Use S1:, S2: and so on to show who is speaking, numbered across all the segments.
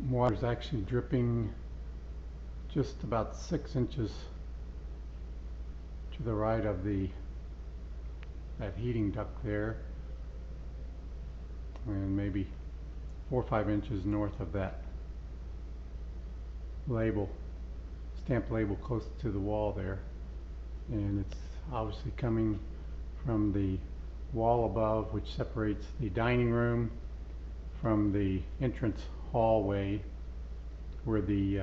S1: Water's actually dripping just about 6 inches to the right of that heating duct there, and maybe 4 or 5 inches north of that label, stamp label, close to the wall there. And it's obviously coming from the wall above, which separates the dining room from the entrance hallway, where the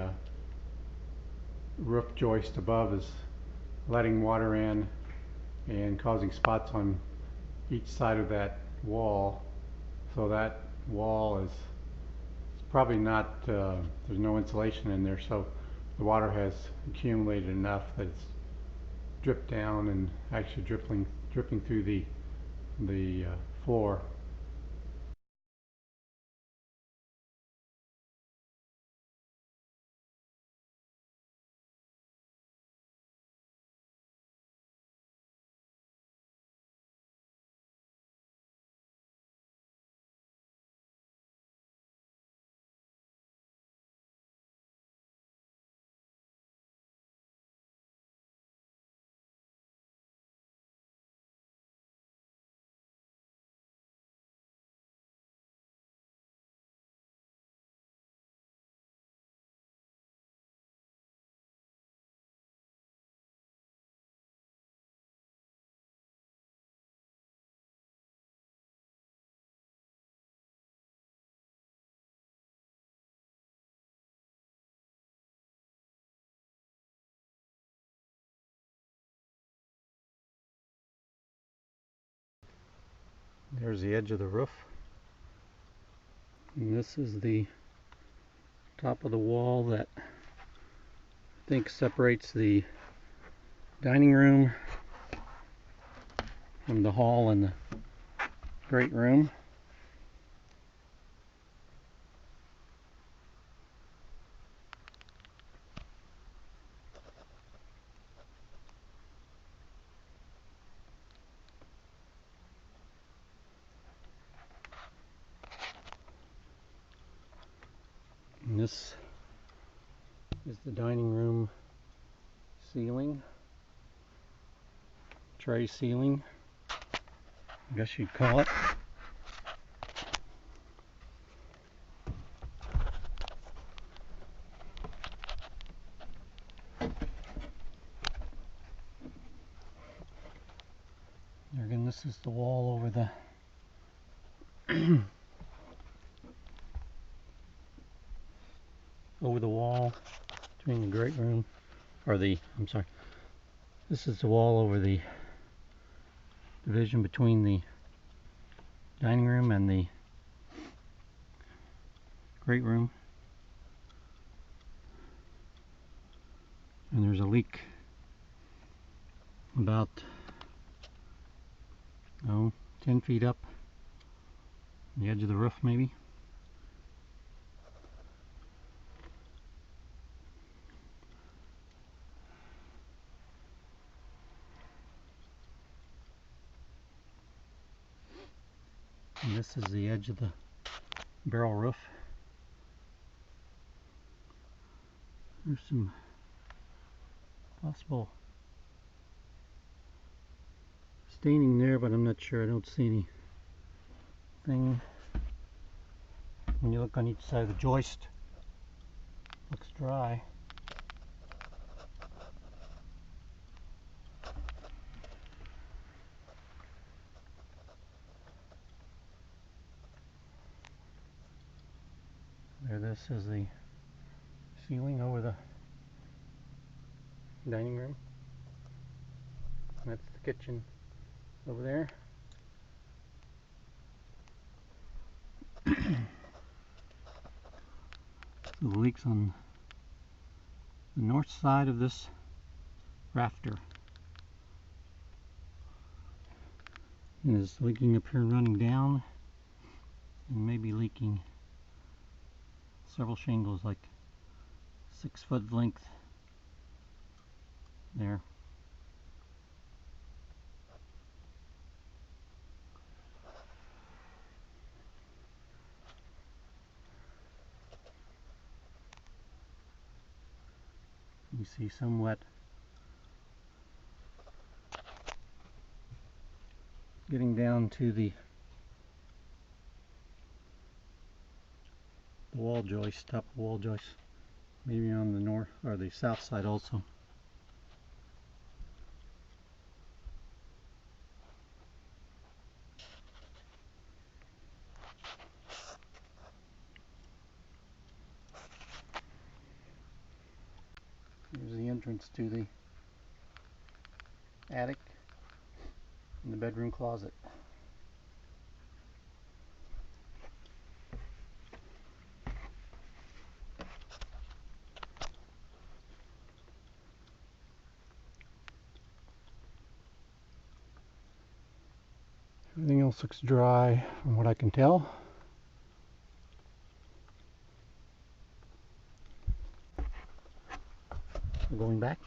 S1: roof joist above is letting water in and causing spots on each side of that wall. So that wall is probably not, there's no insulation in there, so the water has accumulated enough that it's dripped down and actually dripping through the floor. There's the edge of the roof, and this is the top of the wall that I think separates the dining room from the hall and the great room. And this is the dining room ceiling, tray ceiling, I guess you'd call it. There again, this is the wall over the over the wall between the great room, or I'm sorry, this is the wall over the division between the dining room and the great room. And there's a leak about 10 feet up the edge of the roof, maybe. And this is the edge of the barrel roof. There's some possible staining there, but I'm not sure. I don't see anything. When you look on each side of the joist, it looks dry. There, this is the ceiling over the dining room. That's the kitchen over there. So the leak's on the north side of this rafter, and is leaking up here, running down, and maybe leaking several shingles, like 6 foot length there. You see some wet. Getting down to the wall joist, top of the wall joist, maybe on the north or the south side also. Here's the entrance to the attic and the bedroom closet. Everything else looks dry from what I can tell. Going back.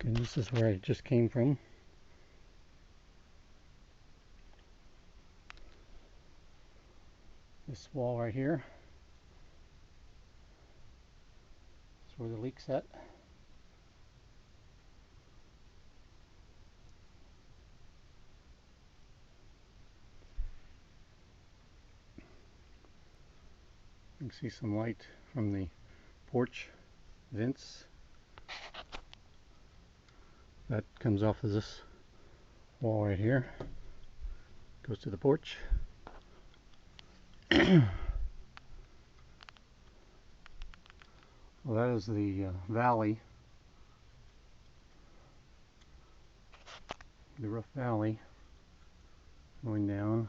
S1: Okay, this is where I just came from. This wall right here. That's where the leak's at. You can see some light from the porch vents. That comes off of this wall right here. Goes to the porch. Well, that is the valley. The roof valley going down.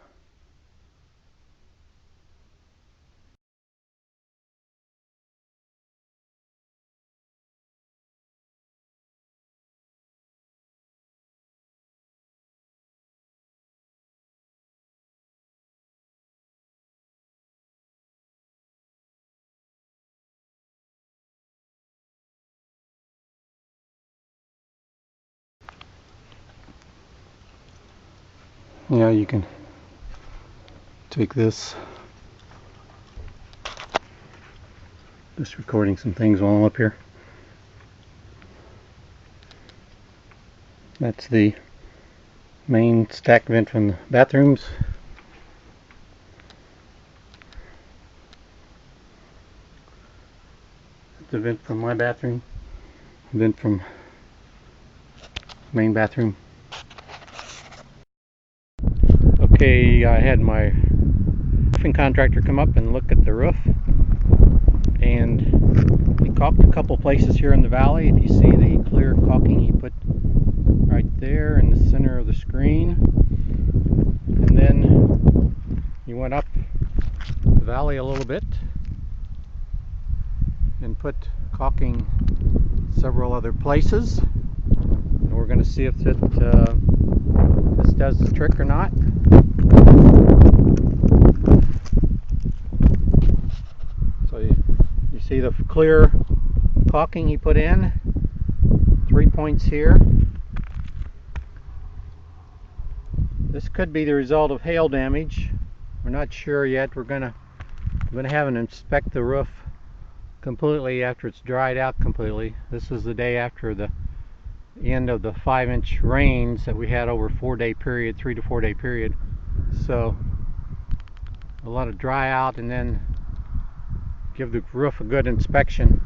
S1: Yeah, you can take this. Just recording some things while I'm up here. That's the main stack vent from the bathrooms. The vent from my bathroom. Vent from main bathroom. Okay, I had my roofing contractor come up and look at the roof, and he caulked a couple places here in the valley. If you see the clear caulking he put right there in the center of the screen, and then he went up the valley a little bit and put caulking several other places, and we're going to see if this does the trick or not. So you see the clear caulking he put in, 3 points here. This could be the result of hail damage. We're not sure yet. We're gonna have him inspect the roof completely after it's dried out completely. This is the day after the end of the 5-inch rains that we had over a 4-day period, 3 to 4 day period. So a lot of dry out, and then give the roof a good inspection.